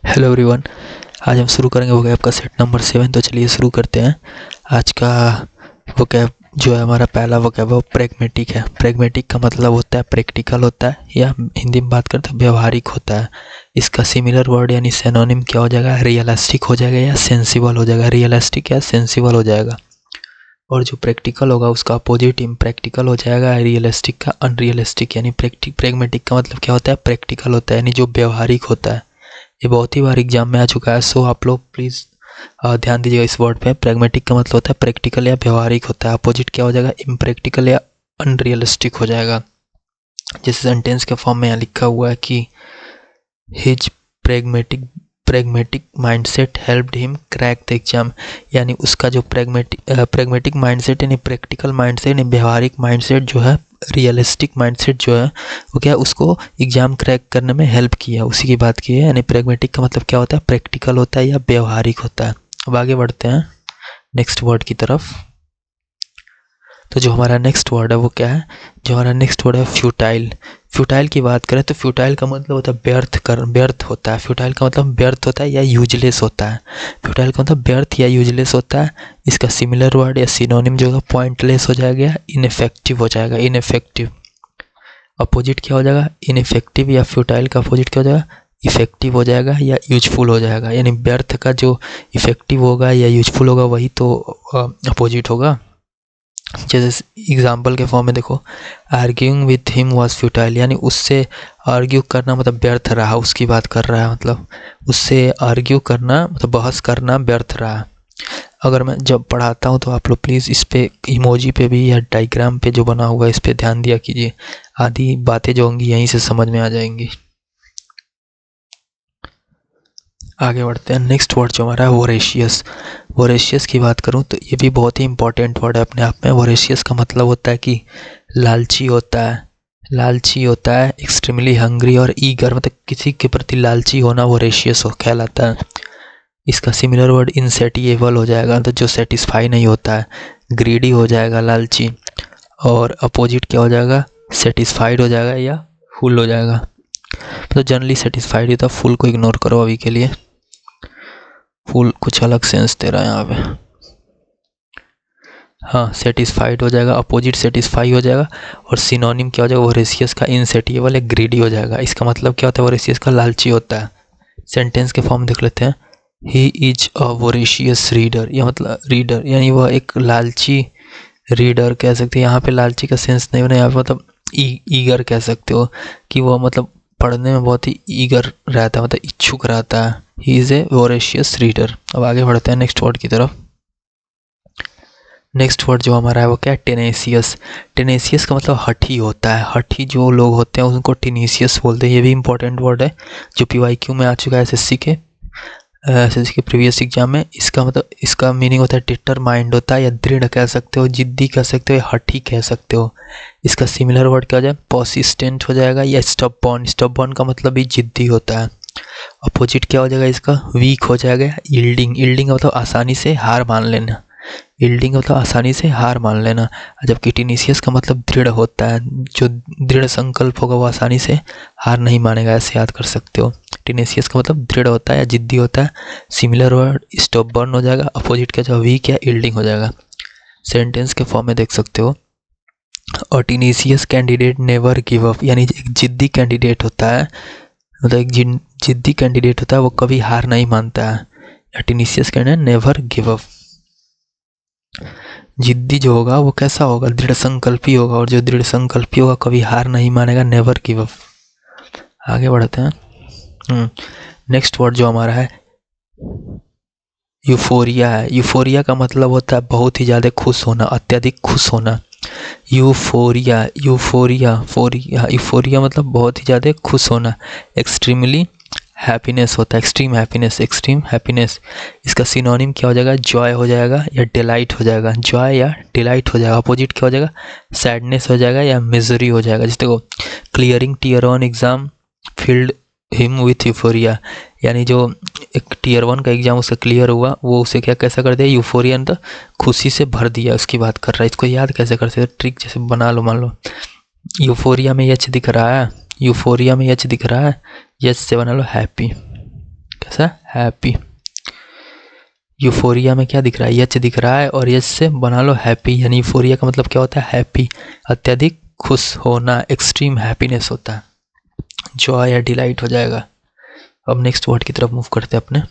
Hello everyone. आज हम शुरू करेंगे वोकैब का सेट नंबर 7। तो चलिए शुरू करते हैं। आज का वोकैब जो है हमारा पहला वोकैब वो प्रेगमेटिक है। प्रेगमेटिक का मतलब होता है प्रैक्टिकल होता है, या हिंदी में बात करते हैं व्यवहारिक होता है। इसका सिमिलर वर्ड यानी सिनोनिम क्या हो जाएगा, रियलिस्टिक हो जाएगा या सेंसिबल हो जाएगा। रियलिस्टिक या सेंसिबल हो जाएगा। और जो प्रैक्टिकल होगा उसका अपोजिट इम्प्रैक्टिकल हो जाएगा। रियलिस्टिक का अनरियलिस्टिक। यानी प्रेगमेटिक का मतलब क्या होता है, प्रैक्टिकल होता है यानी जो व्यवहारिक होता है। ये बहुत ही बार एग्जाम में आ चुका है, सो आप लोग प्लीज़ ध्यान दीजिएगा इस वर्ड पे। प्रैग्मेटिक का मतलब होता है प्रैक्टिकल या व्यवहारिक होता है। अपोजिट क्या हो जाएगा, इम्प्रैक्टिकल या अनरियलिस्टिक हो जाएगा। जैसे सेंटेंस के फॉर्म में यहाँ लिखा हुआ है कि his pragmatic mindset helped him crack the exam। यानी उसका जो pragmatic mindset यानी प्रैक्टिकल माइंडसेट यानी व्यवहारिक माइंडसेट जो है, रियलिस्टिक माइंडसेट जो है वो क्या उसको एग्जाम क्रैक करने में हेल्प किया, उसी की बात की है। यानी प्रैग्मेटिक का मतलब क्या होता है, प्रैक्टिकल होता है या व्यवहारिक होता है। अब आगे बढ़ते हैं नेक्स्ट वर्ड की तरफ। तो जो हमारा नेक्स्ट वर्ड है वो क्या है, जो हमारा नेक्स्ट वर्ड है फ्यूटाइल। फ्यूटाइल की बात करें तो फ्यूटाइल का मतलब होता है व्यर्थ होता है। फ्यूटाइल का मतलब व्यर्थ होता है या यूजलेस होता है। फ्यूटाइल का मतलब व्यर्थ या यूजलेस होता है। इसका सिमिलर वर्ड या सिनोनिम जो है पॉइंटलेस हो जाएगा, इनफेक्टिव हो जाएगा। इनफेक्टिव अपोजिट क्या हो जाएगा, इनफेक्टिव या फ्यूटाइल का अपोजिट क्या हो जाएगा, इफेक्टिव हो जाएगा या यूजफुल हो जाएगा। यानी व्यर्थ का जो इफेक्टिव होगा या यूजफुल होगा वही तो अपोजिट होगा। जैसे एग्जाम्पल के फॉर्म में देखो, arguing with him was futile. यानी उससे आर्ग्यू करना मतलब व्यर्थ रहा, उसकी बात कर रहा है। मतलब उससे आर्ग्यू करना मतलब बहस करना व्यर्थ रहा। अगर मैं जब पढ़ाता हूँ तो आप लोग प्लीज़ इस पे इमोजी पे भी या डायग्राम पे जो बना हुआ है इस पे ध्यान दिया कीजिए। आधी बातें जो होंगी यहीं से समझ में आ जाएंगी। आगे बढ़ते हैं। नेक्स्ट वर्ड जो हमारा है वोरेशियस। वोरेशियस की बात करूं तो ये भी बहुत ही इंपॉर्टेंट वर्ड है अपने आप में। वोरेशियस का मतलब होता है कि लालची होता है, लालची होता है, एक्सट्रीमली हंग्री और ईगर मतलब किसी के प्रति लालची होना वोरेशियस हो कहलाता है। इसका सिमिलर वर्ड इनसेटिएबल हो जाएगा, तो जो सेटिस्फाई नहीं होता है। ग्रीडी हो जाएगा लालची, और अपोजिट क्या हो जाएगा, सेटिस्फाइड हो जाएगा या फुल हो जाएगा। तो जनरली सेटिस्फाइड होता है, फुल को इग्नोर करो अभी के लिए। फुल कुछ अलग सेंस दे रहा है यहाँ पे। हाँ, सेटिस्फाइड हो जाएगा, अपोजिट सेटिस्फाई हो जाएगा। और सिनोनिम क्या हो जाएगा, वोरेशियस का इनसेटिएबल या ग्रीडी हो जाएगा। इसका मतलब क्या होता है, वोरेशियस का लालची होता है। सेंटेंस के फॉर्म देख लेते हैं। He is a voracious reader. यह मतलब रीडर यानी वह एक लालची रीडर कह सकते हैं। यहाँ पे लालची का सेंस नहीं बना, यहाँ पे मतलब ईगर कह सकते हो कि वह मतलब पढ़ने में बहुत ही ईगर रहता है, मतलब इच्छुक रहता है। He is a voracious reader. अब आगे बढ़ते हैं नेक्स्ट वर्ड की तरफ। नेक्स्ट वर्ड जो हमारा है वो क्या है, टेनेसियस। टेनेसियस का मतलब हठी होता है। हठी जो लोग होते हैं उनको टेनेसियस बोलते हैं। ये भी इंपॉर्टेंट वर्ड है जो PYQ में आ चुका है एसएससी के प्रीवियस एग्जाम में। इसका मतलब इसका मीनिंग होता है डिटरमाइंड होता है, या दृढ़ कह सकते हो, जिद्दी कह सकते हो, हठी कह सकते हो। इसका सिमिलर वर्ड क्या हो जाए, पर्सिस्टेंट हो जाएगा या स्टबबॉर्न। स्टबबॉर्न का मतलब भी जिद्दी होता है। अपोजिट क्या हो जाएगा इसका, वीक हो जाएगा। यील्डिंग, यील्डिंग मतलब आसानी से हार मान लेना। यील्डिंग मतलब आसानी से हार मान लेना। जबकि टेनेसियस का मतलब दृढ़ होता है, जो दृढ़ संकल्प होगा वो आसानी से हार नहीं मानेगा, ऐसे याद कर सकते हो। टेनेसियस का मतलब दृढ़ होता है या जिद्दी होता है। सिमिलर वर्ड स्टबबॉर्न हो जाएगा, अपोजिट का जो वीक या यील्डिंग हो जाएगा। सेंटेंस के फॉर्म में देख सकते हो, और टेनेसियस कैंडिडेट नेवर गिव अप। यानी एक जिद्दी कैंडिडेट होता है, मतलब एक जिद्दी कैंडिडेट होता है वो कभी हार नहीं मानता है। टेनेसियस कैंडिडेट नेवर गिव अप। जिद्दी जो होगा वो कैसा होगा, दृढ़ संकल्पी होगा, और जो दृढ़ संकल्पी होगा कभी हार नहीं मानेगा, नेवर गिव अप। आगे बढ़ते हैं। नेक्स्ट वर्ड जो हमारा है यूफोरिया है। यूफोरिया का मतलब होता है बहुत ही ज़्यादा खुश होना, अत्यधिक खुश होना। यूफोरिया यूफोरिया फोरिया यूफोरिया मतलब बहुत ही ज़्यादा खुश होना। एक्सट्रीमली हैप्पीनेस होता है, एक्सट्रीम हैप्पीनेस, एक्सट्रीम हैप्पीनेस। इसका सिनोनिम क्या हो जाएगा, जॉय हो जाएगा या डिलाइट हो जाएगा। जॉय या डिलाइट हो जाएगा। अपोजिट क्या हो जाएगा, सैडनेस हो जाएगा या मिजरी हो जाएगा। जैसे देखो, clearing tier 1 exam filled him with euphoria. यानी जो एक टीयर 1 का एग्जाम उसका क्लियर हुआ, वो उसे क्या कैसा कर दिया, यूफोरिया तो खुशी से भर दिया, उसकी बात कर रहा है। इसको याद कैसे कर सकते, ट्रिक जैसे बना लो। मान लो यूफोरिया में एच दिख रहा है, यूफोरिया में एच दिख रहा है, एच से बना लो हैप्पी। कैसा, हैप्पी। यूफोरिया में क्या दिख रहा है, यच दिख रहा है और यच से बना लो हैप्पी, यानी यूफोरिया का मतलब क्या होता है, हैप्पी, अत्यधिक खुश होना, एक्सट्रीम हैप्पीनेस होता है, जॉय या डिलाइट हो जाएगा। अब नेक्स्ट वर्ड की तरफ मूव करते हैं अपने।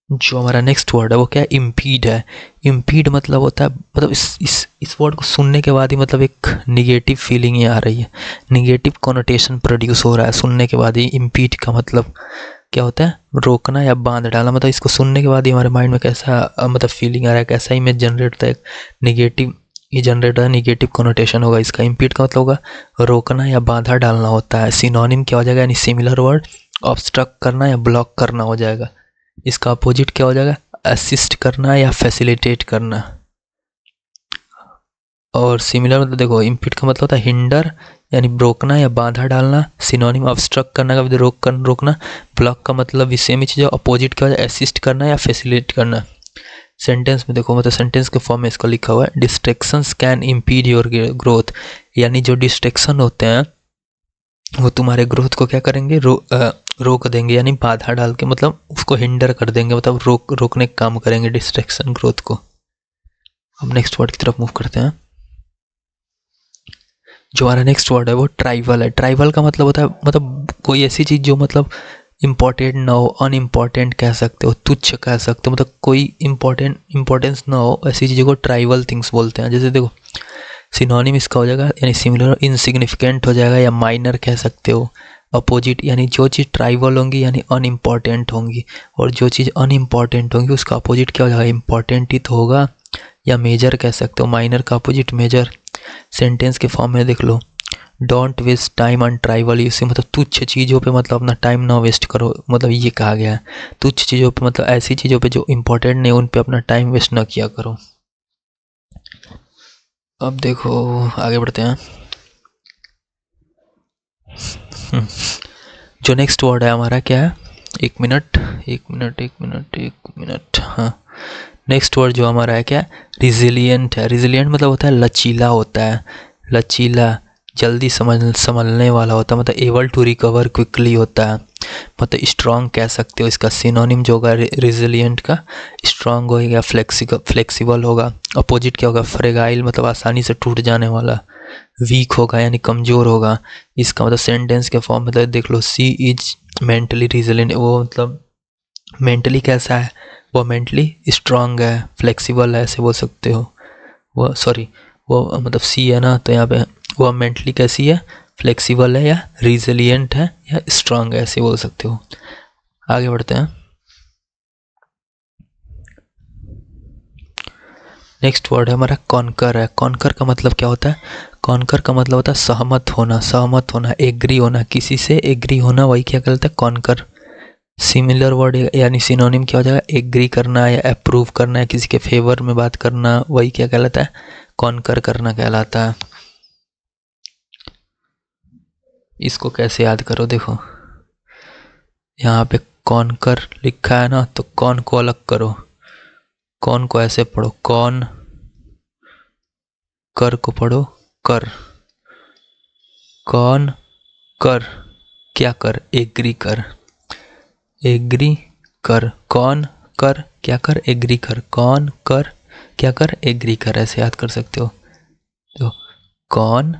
जो हमारा नेक्स्ट वर्ड है वो क्या है, इम्पीड है। इम्पीड मतलब होता है, मतलब इस वर्ड को सुनने के बाद ही मतलब एक निगेटिव फीलिंग ही आ रही है, निगेटिव कॉनोटेशन प्रोड्यूस हो रहा है सुनने के बाद ही। इम्पीड का मतलब क्या होता है, रोकना या बांध डालना। मतलब इसको सुनने के बाद ही हमारे माइंड में कैसा मतलब फीलिंग आ रहा है, कैसा इमेज जनरेट होता है, निगेटिव ये जनरेट होता है, निगेटिव कॉनोटेशन होगा इसका। इम्पीड का मतलब होगा रोकना या बाधा डालना होता है। सिनोनिम क्या हो जाएगा, यानी सिमिलर वर्ड, ऑब्स्ट्रक्ट करना या ब्लॉक करना हो जाएगा। इसका अपोजिट क्या हो जाएगा, असिस्ट करना या फैसिलिटेट करना। और सिमिलर मतलब देखो, इम्पीड का मतलब होता है हिंडर यानी रोकना या बाधा डालना। सिनोनिम ऑब्स्ट्रक्ट करना का भी रोकना। ब्लॉक का मतलब भी सेम ही चीज़ है, अपोजिट क्या हो जाए, असिस्ट करना या फैसिलिटेट करना। सेंटेंस में देखो, मतलब सेंटेंस के फॉर्म में इसका लिखा हुआ है, distractions can impede your growth, यानी जो डिस्ट्रैक्शन होते हैं वो तुम्हारे ग्रोथ को क्या करेंगे, रोक देंगे, यानी बाधा डाल के मतलब उसको हिंडर कर देंगे, मतलब रोकने का काम करेंगे डिस्ट्रैक्शन ग्रोथ को। अब नेक्स्ट वर्ड की तरफ मूव करते हैं। जो हमारा नेक्स्ट वर्ड है वो ट्राइवल है। ट्राइवल का मतलब होता है मतलब कोई ऐसी चीज़ जो मतलब इम्पोर्टेंट ना हो, अनइम्पॉर्टेंट कह सकते हो, तुच्छ कह सकते हो, मतलब कोई इम्पोर्टेंस ना हो, ऐसी चीज़ों को ट्राइवल थिंग्स बोलते हैं। जैसे देखो सिनोनिम इसका हो जाएगा, यानी सिमिलर, इनसिग्निफिकेंट हो जाएगा या माइनर कह सकते हो। अपोजिट यानी जो चीज़ ट्राइवल होंगी यानी अनइम्पॉर्टेंट होंगी, और जो चीज़ अनइम्पॉर्टेंट होंगी उसका अपोजिट क्या हो जाएगा, इम्पॉर्टेंट ही तो होगा, या मेजर कह सकते हो। माइनर का अपोजिट मेजर। सेंटेंस के फॉर्म में देख लो, don't waste time on trivial issue, मतलब तुच्छ चीज़ों पे मतलब अपना टाइम ना वेस्ट करो, मतलब ये कहा गया है। तुच्छ चीज़ों पे मतलब ऐसी चीज़ों पे जो इम्पोर्टेंट नहीं उन पे अपना टाइम वेस्ट ना किया करो। अब देखो आगे बढ़ते हैं। जो नेक्स्ट वर्ड है हमारा क्या है, एक मिनट, हाँ। नेक्स्ट वर्ड जो हमारा है क्या है, रिजिलियंट है। रिजिलियंट मतलब होता है लचीला होता है, लचीला, जल्दी संभलने वाला होता है, मतलब एबल टू रिकवर क्विकली होता है, मतलब स्ट्रॉन्ग कह सकते हो। इसका सिनोनिम जो होगा रिजिलियंट का, स्ट्रॉन्ग होगा, फ्लेक्सिबल होगा। अपोजिट क्या होगा, फ्रेगाइल, मतलब आसानी से टूट जाने वाला। वीक होगा यानी कमज़ोर होगा। इसका मतलब सेंटेंस के फॉर्म में देख लो, सी इज मेंटली रिजिलियंट, वो मतलब मेंटली कैसा है, वो मेंटली स्ट्रांग है, फ्लेक्सिबल है, ऐसे बोल सकते हो। वो सॉरी, वो मतलब सी है ना, तो यहाँ पे वो मेंटली कैसी है, फ्लेक्सिबल है या रिजिलियंट है या स्ट्रांग है, ऐसे बोल सकते हो। आगे बढ़ते हैं। नेक्स्ट वर्ड है हमारा कॉन्कर है। कॉन्कर का मतलब क्या होता है, कॉन्कर का मतलब होता है सहमत होना, एग्री होना, किसी से एग्री होना, वही क्या कहलाता है, कॉन्कर। सिमिलर वर्ड यानी सिनोनिम क्या हो जाएगा, एग्री करना या अप्रूव करना या किसी के फेवर में बात करना, वही क्या कहलाता है, कॉन्कर करना कहलाता है। इसको कैसे याद करो, देखो यहाँ पे कॉन्कर लिखा है ना, तो कॉन को अलग करो, कॉन को ऐसे पढ़ो, कॉन, कर को पढ़ो कर, कॉन कर, क्या कर, एग्री कर, एग्री कर, कौन कर, क्या कर, एग्री कर, कौन कर, क्या कर, एग्री कर, ऐसे याद कर सकते हो। तो कौन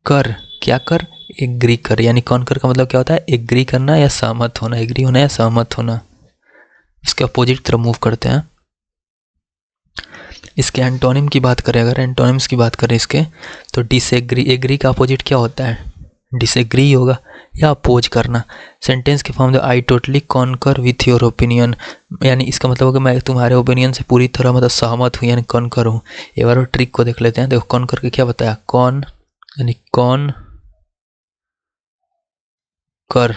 कर, क्या कर, एग्री कर, यानी कौन कर का मतलब क्या होता है, एग्री करना या सहमत होना, एग्री होना या सहमत होना। इसके अपोजिट तरफ मूव करते हैं। इसके एंटोनिम की बात करें, अगर एंटोनिम्स की बात करें इसके, तो डिसएग्री, एग्री का अपोजिट क्या होता है, डिसएग्री होगा या अपोज करना। सेंटेंस के फॉर्म में I totally conquer with your opinion, यानी इसका मतलब होगा मैं तुम्हारे ओपिनियन से पूरी तरह मतलब सहमत हूँ, यानी कॉन्कर हूँ। एक बार ट्रिक को देख लेते हैं। देखो कॉन्कर के क्या बताया, कौन यानी कौन कर,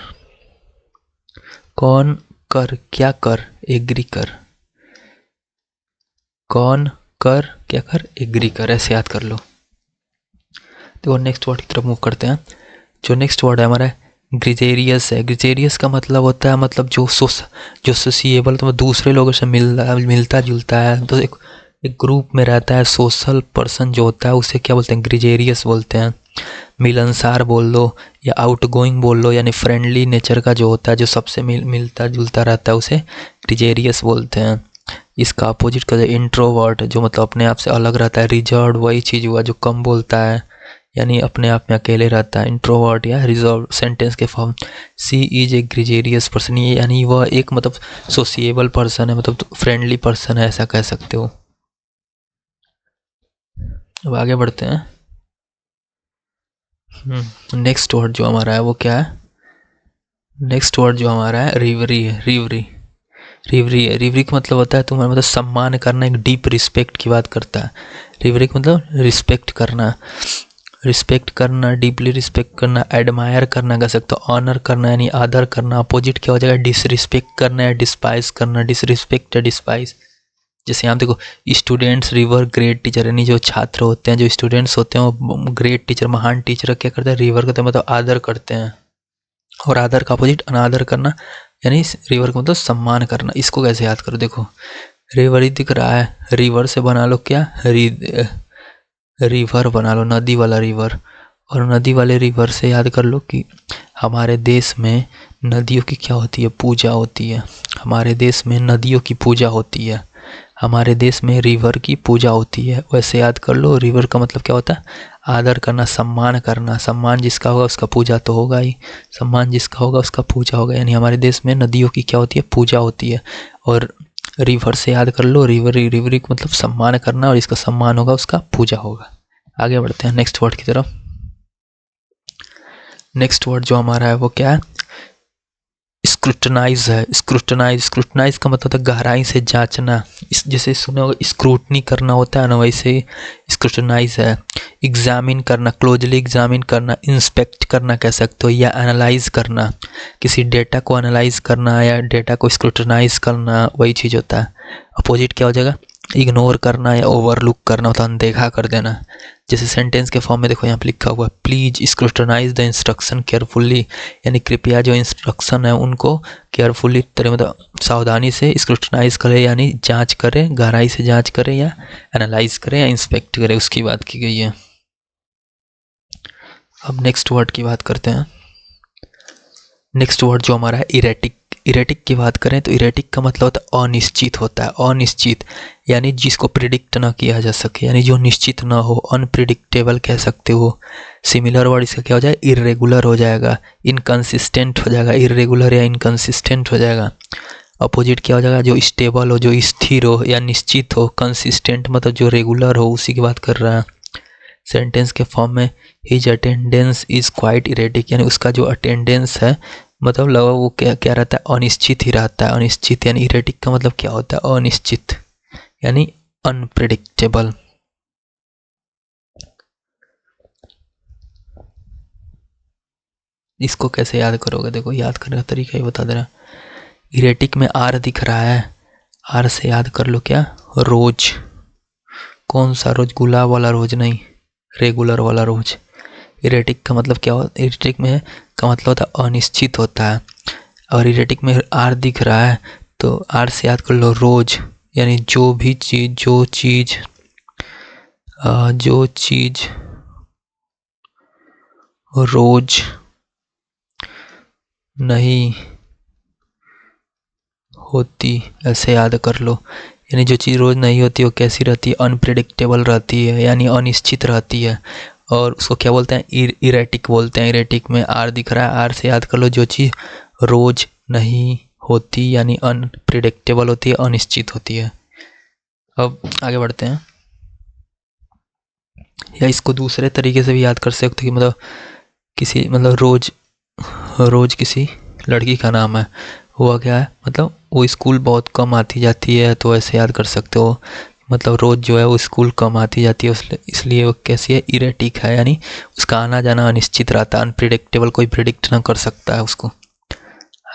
कौन कर, क्या कर, एग्री कर, कौन कर, क्या कर, एग्री कर, ऐसे याद कर लो। देखो नेक्स्ट वर्ड की तरफ मूव करते हैं। जो नेक्स्ट वर्ड है हमारा ग्रिजेरियस है। ग्रिजेरियस का मतलब होता है मतलब जो सोशिएबल, तो दूसरे लोगों से मिलता जुलता है, तो एक ग्रुप में रहता है, सोशल पर्सन जो होता है उसे क्या बोलते हैं, ग्रिजेरियस बोलते हैं। मिलनसार बोल लो या आउटगोइंग बोल लो, यानी फ्रेंडली नेचर का जो होता है, जो सबसे मिलता जुलता रहता है, उसे ग्रेगेरियस बोलते हैं। इसका अपोजिट का इंट्रोवर्ट, जो मतलब अपने आप से अलग रहता है। रिजर्व वही चीज़ हुआ जो कम बोलता है, यानी अपने आप में अकेले रहता है, इंट्रोवर्ट या रिजर्व। सेंटेंस के form, she is a gregarious person, ये यानी वह एक मतलब सोशिएबल पर्सन है, मतलब फ्रेंडली पर्सन है, ऐसा कह सकते हो। अब आगे बढ़ते हैं। नेक्स्ट वर्ड जो हमारा है वो क्या है? नेक्स्ट वर्ड जो हमारा है रिवरी है। रिवरी है। रिवरी का मतलब होता है तुम्हारा मतलब सम्मान करना, एक डीप रिस्पेक्ट की बात करता है। रिवरी का मतलब रिस्पेक्ट करना, डीपली रिस्पेक्ट करना, एडमायर करना कह सकते हो, ऑनर करना यानी आदर करना। अपोजिट क्या हो जाएगा? डिसरिस्पेक्ट करना या डिस्पाइज करना, डिसरिस्पेक्ट या डिस्पाइज। जैसे यहाँ देखो, स्टूडेंट्स रिवर ग्रेट टीचर, यानी जो छात्र होते हैं, जो स्टूडेंट्स होते हैं, वो ग्रेट टीचर, महान टीचर क्या करते हैं? रिवर करते हैं, मतलब आदर करते हैं। और आदर का अपोजिट अनादर करना, यानी रिवर का मतलब सम्मान करना। इसको कैसे याद करो? देखो, रिवर ही दिख रहा है, रिवर से बना लो क्या? रिवर बना लो, नदी वाला रिवर। और नदी वाले रिवर से याद कर लो कि हमारे देश में नदियों की क्या होती है? पूजा होती है। हमारे देश में नदियों की पूजा होती है, हमारे देश में रिवर की पूजा होती है। वैसे याद कर लो, रिवर का मतलब क्या होता है? आदर करना, सम्मान करना। सम्मान जिसका होगा उसका पूजा तो होगा ही, सम्मान जिसका होगा उसका पूजा होगा। यानी हमारे देश में नदियों की क्या होती है? पूजा होती है। और रिवर से याद कर लो, रिवरी का मतलब सम्मान करना, और इसका सम्मान होगा उसका पूजा होगा। आगे बढ़ते हैं नेक्स्ट वर्ड की तरफ। नेक्स्ट वर्ड जो हमारा है वो क्या है? स्क्रूटनाइज है। स्क्रूटनाइज का मतलब होता है गहराई से जांचना। इस जैसे सुने होगा स्क्रूटनी करना होता है ना, वैसे स्क्रूटनाइज है। एग्जामिन करना, क्लोजली एग्जामिन करना, इंस्पेक्ट करना कह सकते हो, या एनालाइज करना। किसी डेटा को एनालाइज करना या डेटा को स्क्रूटनाइज करना, वही चीज़ होता है। अपोजिट क्या हो जाएगा? इग्नोर करना या ओवरलुक करना, होता है अनदेखा कर देना। जैसे सेंटेंस के फॉर्म में देखो यहाँ पे लिखा हुआ है, please scrutinise the instruction carefully, यानी कृपया जो इंस्ट्रक्शन है उनको केयरफुली तरह मतलब सावधानी से स्क्रूटनाइज करे, यानी जांच करे, गहराई से जांच करे, या एनालाइज करे, या इंस्पेक्ट करे, उसकी बात की गई है। अब नेक्स्ट वर्ड की बात करते हैं। नेक्स्ट वर्ड जो हमारा है इरेटिक। इरेटिक की बात करें तो इरेटिक का मतलब होता है अनिश्चित होता है। अनिश्चित यानी जिसको प्रिडिक्ट ना किया जा सके, यानी जो निश्चित ना हो, अनप्रिडिक्टेबल कह सकते हो। सिमिलर वर्ड इसका क्या हो जाएगा? इरेगुलर हो जाएगा, इनकंसिस्टेंट हो जाएगा, इरेगुलर या इनकंसिस्टेंट हो जाएगा। अपोजिट क्या हो जाएगा? जो स्टेबल हो, जो स्थिर हो या निश्चित हो। कंसिस्टेंट मतलब जो रेगुलर हो, उसी की बात कर रहा है। सेंटेंस के फॉर्म में his attendance is quite erratic, यानी उसका जो अटेंडेंस है मतलब लगा वो क्या क्या रहता है? अनिश्चित ही रहता है। अनिश्चित यानी इरेटिक का मतलब क्या होता है? अनिश्चित यानी अनप्रिडिक्टेबल। इसको कैसे याद करोगे? देखो, याद करने का तरीका ही बता दे रहा। इरेटिक में आर दिख रहा है, आर से याद कर लो क्या? रोज। कौन सा रोज? गुलाब वाला रोज नहीं, रेगुलर वाला रोज। इरेटिक का मतलब क्या होता है? इरेटिक में का मतलब होता है अनिश्चित होता है। और इरेटिक में आर दिख रहा है तो आर से याद कर लो रोज, यानी जो भी चीज़, जो चीज़ रोज नहीं होती, ऐसे याद कर लो। यानी जो चीज़ रोज नहीं होती वो कैसी रहती है? अनप्रिडिक्टेबल रहती है, यानी अनिश्चित रहती है। और उसको क्या बोलते हैं? इरेटिक बोलते हैं। इरेटिक में आर दिख रहा है, आर से याद कर लो जो चीज़ रोज नहीं होती, यानी अनप्रिडिक्टेबल होती है, अनिश्चित होती है। अब आगे बढ़ते हैं। या इसको दूसरे तरीके से भी याद कर सकते हो कि मतलब किसी मतलब रोज किसी लड़की का नाम है, हुआ क्या है? मतलब वो स्कूल बहुत कम आती जाती है, तो ऐसे याद कर सकते हो। मतलब रोज जो है वो स्कूल कम आती जाती है, इसलिए वो कैसी है? इरेटिक है, यानी उसका आना जाना अनिश्चित रहता है, अनप्रिडिक्टेबल, कोई प्रिडिक्ट ना कर सकता है उसको।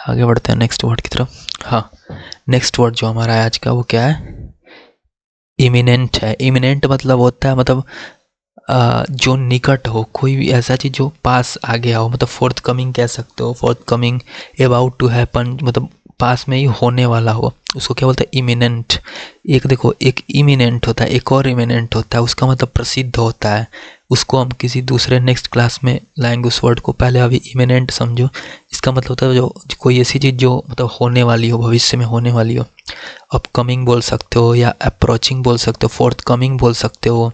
आगे बढ़ते हैं नेक्स्ट वर्ड की तरफ। हाँ, नेक्स्ट वर्ड जो हमारा है आज का वो क्या है? इमिनेंट है। इमिनेंट मतलब होता है मतलब जो निकट हो, कोई भी ऐसा चीज़ जो पास आ गया हो, मतलब फोर्थ कमिंग कह सकते हो। Forthcoming, about to happen, मतलब पास में ही होने वाला हो, उसको क्या बोलते हैं, इमिनेंट। एक देखो, एक इमिनेंट होता है, एक और इमिनेंट होता है, उसका मतलब प्रसिद्ध होता है। उसको हम किसी दूसरे नेक्स्ट क्लास में लाएंगे उस वर्ड को, पहले अभी इमिनेंट समझो। इसका मतलब होता है जो कोई ऐसी चीज़ जो मतलब होने वाली हो, भविष्य में होने वाली हो। अपकमिंग बोल सकते हो या अप्रोचिंग बोल सकते हो, फोर्थ कमिंग बोल सकते हो।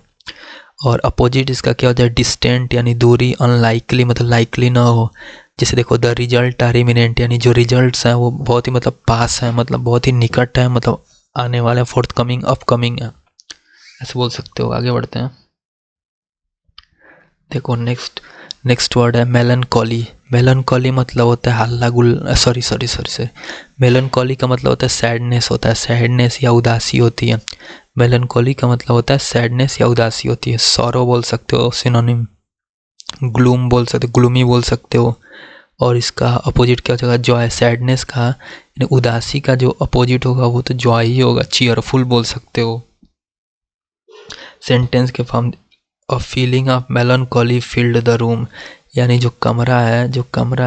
और अपोजिट इसका क्या होता है, डिस्टेंट यानी दूरी, अनलाइकली मतलब लाइकली ना हो। जैसे देखो द रिजल्ट आर इमिनेंट, यानी जो रिजल्ट्स हैं वो बहुत ही मतलब पास है, मतलब बहुत ही निकट है, मतलब आने वाले, फोर्थ कमिंग अपकमिंग है, ऐसे बोल सकते हो। आगे बढ़ते हैं। देखो नेक्स्ट वर्ड है मेलनकॉली। मेलनकॉली मतलब होता है हल्ला गुल, सॉरी, मेलनकॉली का मतलब होता है सैडनेस होता है, सैडनेस या उदासी होती है। मेलनकॉली का मतलब होता है सैडनेस या उदासी होती है। सॉरो बोल सकते हो सिनोनिम, ग्लूम बोल सकते हो, ग्लूमी बोल सकते हो। और इसका अपोजिट क्या हो जाएगा, जॉय। सैडनेस का यानी उदासी का जो अपोजिट होगा वो तो जॉय ही होगा, चीयरफुल बोल सकते हो। सेंटेंस के form, a feeling of melancholy filled the room, यानी जो कमरा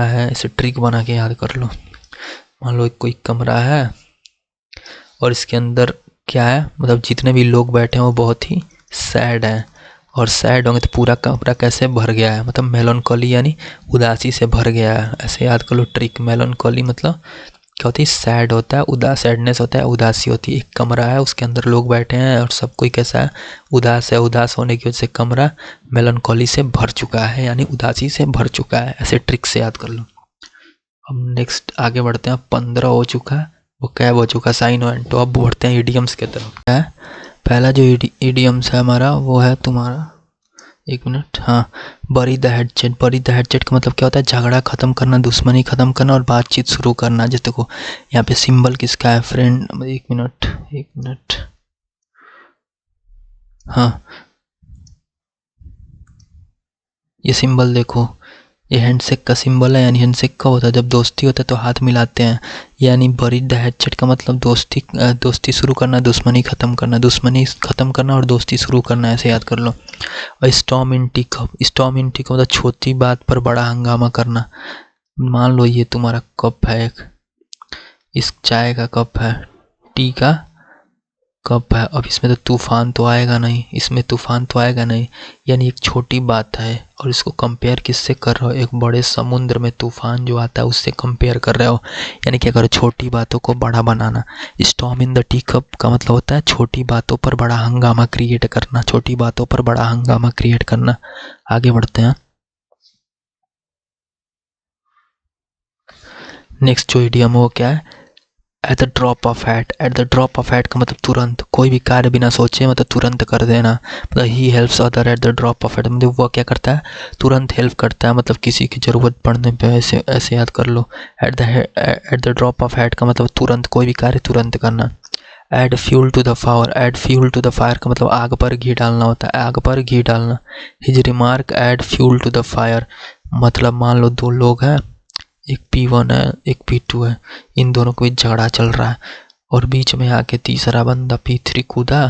है इसे ट्रिक बना के याद कर लो। मान लो कोई कमरा है और इसके अंदर क्या है, मतलब जितने भी लोग बैठे हैं वो बहुत ही सैड हैं, और सैड होंगे तो पूरा कमरा कैसे भर गया है, मतलब मेलनकॉली यानी उदासी से भर गया है, ऐसे याद कर लो ट्रिक। मेलनकॉली मतलब क्या होती है, सैड होता है, सैडनेस होता है, उदासी होती है। एक कमरा है, उसके अंदर लोग बैठे हैं और सब कोई कैसा है, उदास है। उदास होने की वजह से कमरा मेलनकॉली से भर चुका है, यानी उदासी से भर चुका है, ऐसे ट्रिक से याद कर लो। अब नेक्स्ट आगे बढ़ते हैं। 15 हो चुका है, वो कैब हो चुका, साइन एंड। तो अब बढ़ते हैं इडियम्स की तरफ। है पहला जो इडियम्स है हमारा वो है तुम्हारा, एक मिनट, हाँ, बरी द हेडसेट। बरी द हेडसेट का मतलब क्या होता है, झगड़ा खत्म करना, दुश्मनी खत्म करना और बातचीत शुरू करना। जैसे देखो यहाँ पे सिंबल किसका है, फ्रेंड। एक मिनट, हाँ, ये सिंबल देखो, ये हैंडशेक का सिंबल है, यानी हैंडशेक कब होता है, जब दोस्ती होता है तो हाथ मिलाते हैं। यानी बरी द हेडसेट का मतलब दोस्ती शुरू करना, दुश्मनी खत्म करना और दोस्ती शुरू करना, ऐसे याद कर लो। और स्टॉर्म इन टी कप, स्टॉर्म इन टी कप मतलब छोटी बात पर बड़ा हंगामा करना। मान लो ये तुम्हारा कप है, एक इस चाय का कप है, टी का कप है। अब इसमें तो तूफान तो आएगा नहीं, यानी एक छोटी बात है और इसको कंपेयर किससे कर रहे हो, एक बड़े समुद्र में तूफान जो आता है उससे कंपेयर कर रहे हो, यानी क्या करो, छोटी बातों को बड़ा बनाना। Storm in the tea cup का मतलब होता है छोटी बातों पर बड़ा हंगामा क्रिएट करना, आगे बढ़ते हैं। नेक्स्ट जो इडियम हो क्या है, eight the drop of hat. Eight the drop of hat का मतलब तुरंत, कोई भी कार्य बिना सोचे मतलब तुरंत कर देना। मतलब he helps other at the drop of hat, मतलब वह क्या करता है, तुरंत हेल्प करता है, मतलब किसी की ज़रूरत पड़ने पे, ऐसे याद कर लो। At the drop of hat का मतलब तुरंत, कोई भी कार्य तुरंत करना। Add fuel to the fire का मतलब आग पर घी डालना होता है, आग पर घी डालना। His remark add fuel to the fire, मतलब मान लो दो लोग हैं, एक P1 है, एक P2 है, इन दोनों को झगड़ा चल रहा है और बीच में आके तीसरा बंदा P3 कूदा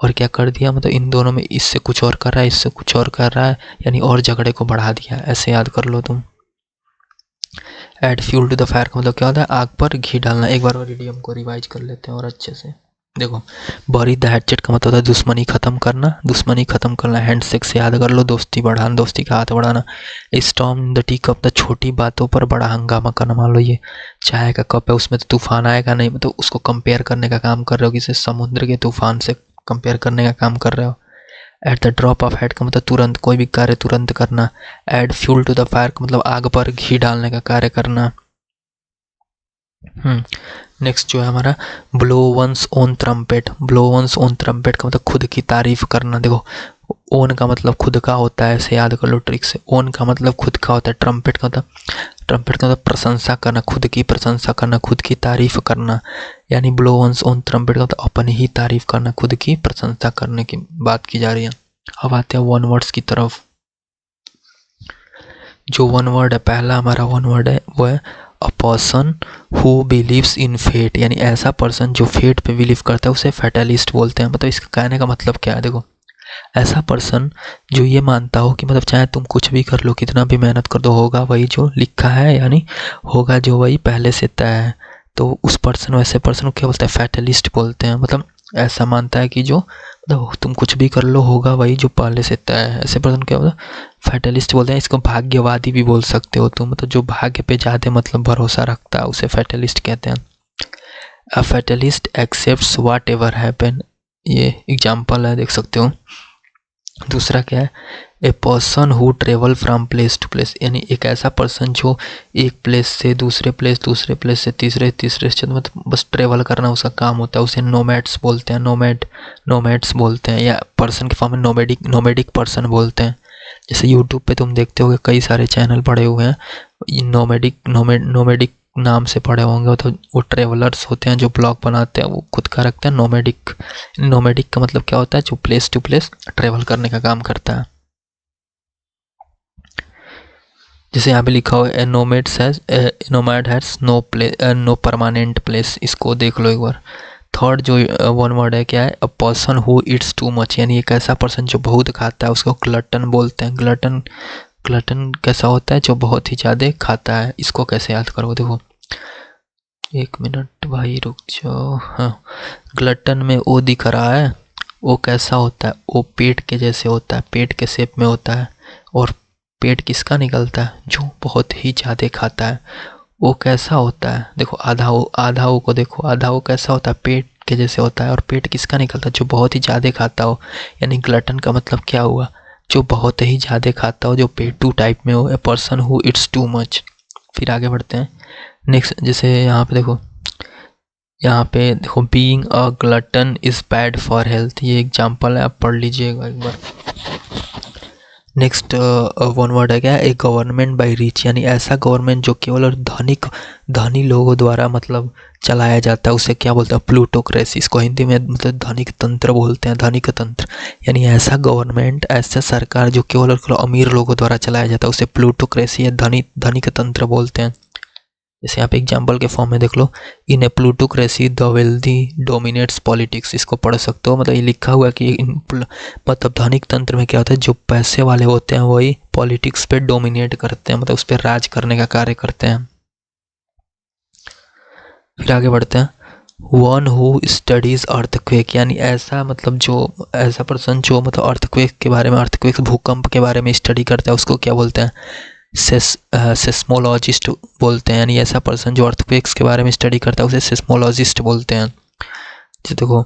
और क्या कर दिया, मतलब इन दोनों में इससे कुछ और कर रहा है, यानी और झगड़े को बढ़ा दिया, ऐसे याद कर लो तुम। Add fuel to the fire का मतलब क्या होता है, आग पर घी डालना। एक बार और इडियम को रिवाइज कर लेते हैं और अच्छे से। देखो, बरी द हेडसेट का मतलब होता है दुश्मनी खत्म करना। हैंडशेक से याद कर लो, दोस्ती का हाथ बढ़ाना। Storm the tea cup, the छोटी बातों पर बड़ा हंगामा करना। मान लो ये चाय का कप है, उसमें तो तूफान आएगा नहीं, मतलब उसको कंपेयर करने का काम कर रहे हो, किसी समुद्र के तूफान से कंपेयर करने का काम कर रहे हो। At the drop of hat का मतलब तुरंत, कोई भी कार्य तुरंत करना। Add fuel to the fire का मतलब आग पर घी डालने का कार्य करना। नेक्स्ट जो है हमारा ब्लो वंस ओन ट्रम्पेट। का मतलब खुद की तारीफ करना। देखो, ओन का मतलब खुद का होता है, ऐसे याद कर लो ट्रिक से। ओन का मतलब खुद का होता है, ट्रम्पेट का मतलब प्रशंसा करना, खुद की प्रशंसा करना, खुद की तारीफ करना। यानी ब्लो वंस ओन ट्रम्पेट का मतलब अपनी ही तारीफ करना, खुद की प्रशंसा करने की बात की जा रही है। अब आते हैं वन वर्ड्स की तरफ। जो वन वर्ड है, पहला हमारा वन वर्ड है वो है a person who believes in fate, यानी ऐसा पर्सन जो फेट पे बिलीव करता है उसे फैटलिस्ट बोलते हैं। मतलब इसका कहने का मतलब क्या है, देखो, ऐसा पर्सन जो ये मानता हो कि मतलब चाहे तुम कुछ भी कर लो, कितना भी मेहनत कर दो, होगा वही जो लिखा है, यानी होगा जो वही पहले से तय है। तो उस पर्सन, वैसे पर्सन को क्या बोलते हैं, फैटलिस्ट बोलते हैं। मतलब ऐसा मानता है कि जो मतलब तुम कुछ भी कर लो होगा वही जो पहले से तय है, ऐसे पर्सन क्या बोलते हैं, फैटलिस्ट बोलते हैं। इसको भाग्यवादी भी बोल सकते हो तुम, मतलब जो भाग्य पे ज़्यादा मतलब भरोसा रखता है उसे फैटलिस्ट कहते हैं। A fatalist accepts whatever happen, ये एग्जाम्पल है, देख सकते हो। दूसरा क्या है, a person who travel from place to place, यानी एक ऐसा पर्सन जो एक प्लेस से दूसरे प्लेस, दूसरे प्लेस से तीसरे से, मतलब बस ट्रेवल करना उसका काम होता है, उसे नोमैड्स बोलते हैं। नोमैड्स बोलते हैं, या पर्सन के फॉर्म में नोमैडिक पर्सन बोलते हैं। जैसे यूट्यूब पे तुम देखते होगे कई सारे चैनल पड़े हुए हैं नोमैडिक नाम से पड़े होंगे, तो वो ट्रेवलर्स होते हैं जो ब्लॉग बनाते हैं, वो खुद का रखते हैं नोमैडिक का मतलब क्या होता है, जो प्लेस टू प्लेस ट्रेवल करने का काम करता है। जैसे यहाँ पे लिखा हुआ है nomad has no permanent place, इसको देख लो एक बार। थर्ड जो वन वर्ड है क्या है, a person who eats too much, यानी एक ऐसा पर्सन जो बहुत खाता है उसको ग्लटन बोलते हैं। ग्लटन कैसा होता है, जो बहुत ही ज़्यादा खाता है। इसको कैसे याद करो, देखो 1 मिनट भाई रुक जाओ। हाँ, ग्लटन में ओ दिख रहा है, वो कैसा होता है, वो पेट के जैसे होता है, पेट के शेप में होता है। और पेट किसका निकलता है, जो बहुत ही ज़्यादा खाता है। वो कैसा होता है, देखो आधा ओ को देखो, आधा ओ कैसा होता है, पेट के जैसे होता है। और पेट किसका निकलता है, जो बहुत ही ज़्यादा खाता हो। यानी ग्लटन का मतलब क्या हुआ, जो बहुत ही ज़्यादा खाता हो, जो पेटू टाइप में हो, ए person who it's too much. फिर आगे बढ़ते हैं। नेक्स्ट जैसे यहाँ पे देखो being a glutton is bad for health, ये एग्जांपल है, आप पढ़ लीजिएगा एक बार। नेक्स्ट वन वर्ड है क्या, ए गवर्नमेंट बाय रिच, यानी ऐसा गवर्नमेंट जो केवल और धनी लोगों द्वारा मतलब चलाया जाता है, उसे क्या बोलते हैं, प्लूटोक्रेसी। इसको हिंदी में मतलब धनिक तंत्र बोलते हैं, धनिक तंत्र। यानी ऐसा गवर्नमेंट, ऐसा सरकार जो केवल और केवल अमीर लोगों द्वारा चलाया जाता है, उसे प्लूटोक्रेसी या धनिक तंत्र बोलते हैं। जैसे यहाँ पे एग्जाम्पल के फॉर्म में देख लो, in a plutocracy the wealthy dominates politics, इसको पढ़ सकते हो। मतलब ये लिखा हुआ है कि मतलब धनिक तंत्र में क्या होता है, जो पैसे वाले होते हैं वही पॉलिटिक्स पे डोमिनेट करते हैं, मतलब उस पर राज करने का कार्य करते हैं। फिर आगे बढ़ते हैं। वन हु स्टडीज अर्थक्वेक, यानी ऐसा मतलब जो ऐसा पर्सन जो मतलब अर्थक्वेक के बारे में, अर्थक्वेक भूकंप के बारे में स्टडी करता है, उसको क्या बोलते हैं, सेस्मोलॉजिस्ट बोलते हैं। यानी ऐसा पर्सन जो अर्थक्वेक्स के बारे में स्टडी करता है उसे सेस्मोलॉजिस्ट बोलते हैं। जैसे देखो,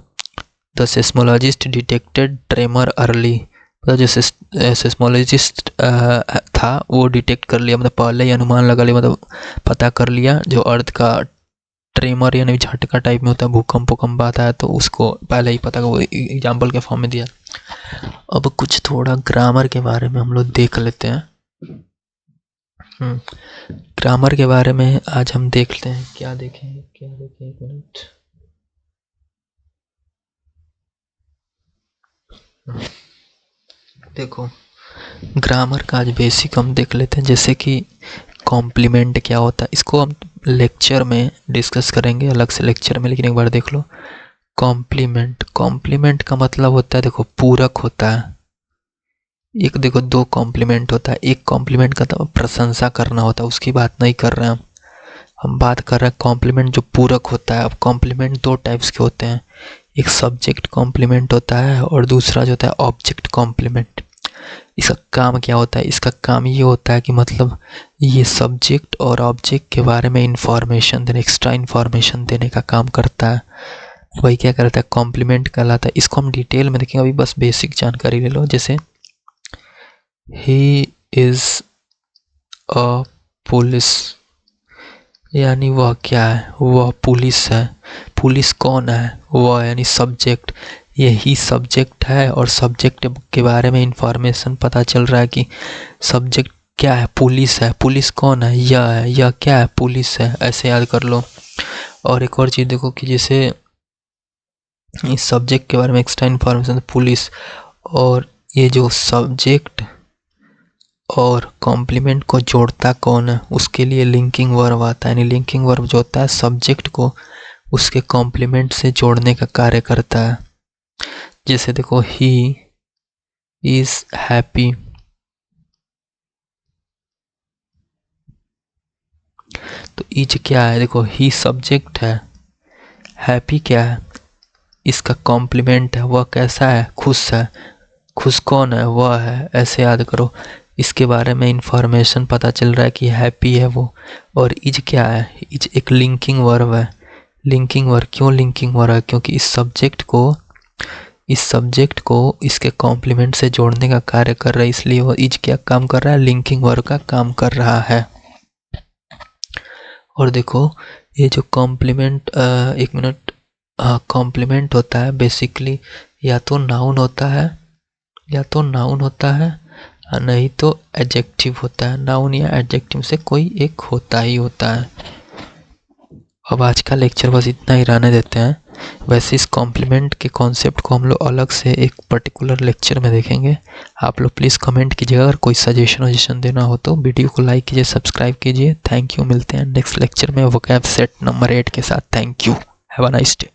द सेस्मोलॉजिस्ट डिटेक्टेड ट्रेमर अर्ली, मतलब जो सेस्मोलॉजिस्ट था वो डिटेक्ट कर लिया, मतलब पहले ही अनुमान लगा लिया, मतलब पता कर लिया जो अर्थ का ट्रेमर यानी झटका टाइप में होता है, भूकंप आता है, तो उसको पहले ही पता, वो एग्जाम्पल के फॉर्म में दिया। अब कुछ थोड़ा ग्रामर के बारे में हम लोग देख लेते हैं। ग्रामर के बारे में आज हम देखते हैं, क्या देखें एक मिनट। देखो ग्रामर का आज बेसिक हम देख लेते हैं, जैसे कि कॉम्प्लीमेंट क्या होता है, इसको हम लेक्चर में डिस्कस करेंगे, अलग से लेक्चर में, लेकिन एक बार देख लो। कॉम्प्लीमेंट का मतलब होता है, देखो पूरक होता है। एक देखो दो कॉम्प्लीमेंट होता है, एक कॉम्प्लीमेंट का तो प्रशंसा करना होता है, उसकी बात नहीं कर रहे हैं हम बात कर रहे हैं कॉम्प्लीमेंट जो पूरक होता है। अब कॉम्प्लीमेंट दो टाइप्स के होते हैं, एक सब्जेक्ट कॉम्प्लीमेंट होता है और दूसरा जो होता है ऑब्जेक्ट कॉम्प्लीमेंट। इसका काम क्या होता है, इसका काम ये होता है कि मतलब ये सब्जेक्ट और ऑब्जेक्ट के बारे में इंफॉर्मेशन देने, एक्स्ट्रा इंफॉर्मेशन देने का काम करता है, वही क्या करता है, कॉम्प्लीमेंट कहलाता है। इसको हम डिटेल में देखेंगे, अभी बस बेसिक जानकारी ले लो। जैसे ही इज़ अ पुलिस, यानी वह क्या है, वह पुलिस है। पुलिस कौन है, वह यानी सब्जेक्ट, यही सब्जेक्ट है और सब्जेक्ट के बारे में इंफॉर्मेशन पता चल रहा है कि सब्जेक्ट क्या है, पुलिस है। पुलिस कौन है, यह क्या है, पुलिस है, ऐसे याद कर लो। और एक और चीज़ देखो कि जैसे इस सब्जेक्ट के बारे में एक्स्ट्रा इंफॉर्मेशन पुलिस, और ये जो सब्जेक्ट और कॉम्प्लीमेंट को जोड़ता कौन है, उसके लिए लिंकिंग वर्ब आता है। यानी लिंकिंग वर्ब जो होता है सब्जेक्ट को उसके कॉम्प्लीमेंट से जोड़ने का कार्य करता है। जैसे देखो, ही इज हैप्पी, तो इज क्या है, देखो ही सब्जेक्ट है, हैप्पी क्या है, इसका कॉम्प्लीमेंट है, वह कैसा है, खुश है, खुश कौन है, वह है, ऐसे याद करो। इसके बारे में इंफॉर्मेशन पता चल रहा है कि हैप्पी है वो। और इज क्या है, इज एक लिंकिंग वर्ब है। लिंकिंग वर्ब क्यों लिंकिंग वर्ब है, क्योंकि इस सब्जेक्ट को इसके कॉम्प्लीमेंट से जोड़ने का कार्य कर रहा है, इसलिए वो इज क्या काम कर रहा है, लिंकिंग वर्ब का काम कर रहा है। और देखो ये जो कॉम्प्लीमेंट, एक मिनट, कॉम्प्लीमेंट होता है बेसिकली या तो नाउन होता है नहीं तो एडजेक्टिव होता है। नाउन या एडजेक्टिव से कोई एक होता ही होता है। अब आज का लेक्चर बस इतना ही रहने देते हैं। वैसे इस कॉम्प्लीमेंट के कॉन्सेप्ट को हम लोग अलग से एक पर्टिकुलर लेक्चर में देखेंगे। आप लोग प्लीज़ कमेंट कीजिएगा, अगर कोई सजेशन देना हो तो। वीडियो को लाइक कीजिए, सब्सक्राइब कीजिए। Thank you. मिलते हैं नेक्स्ट लेक्चर में वोकैब सेट नंबर 8 के साथ। Thank you. Have a nice day.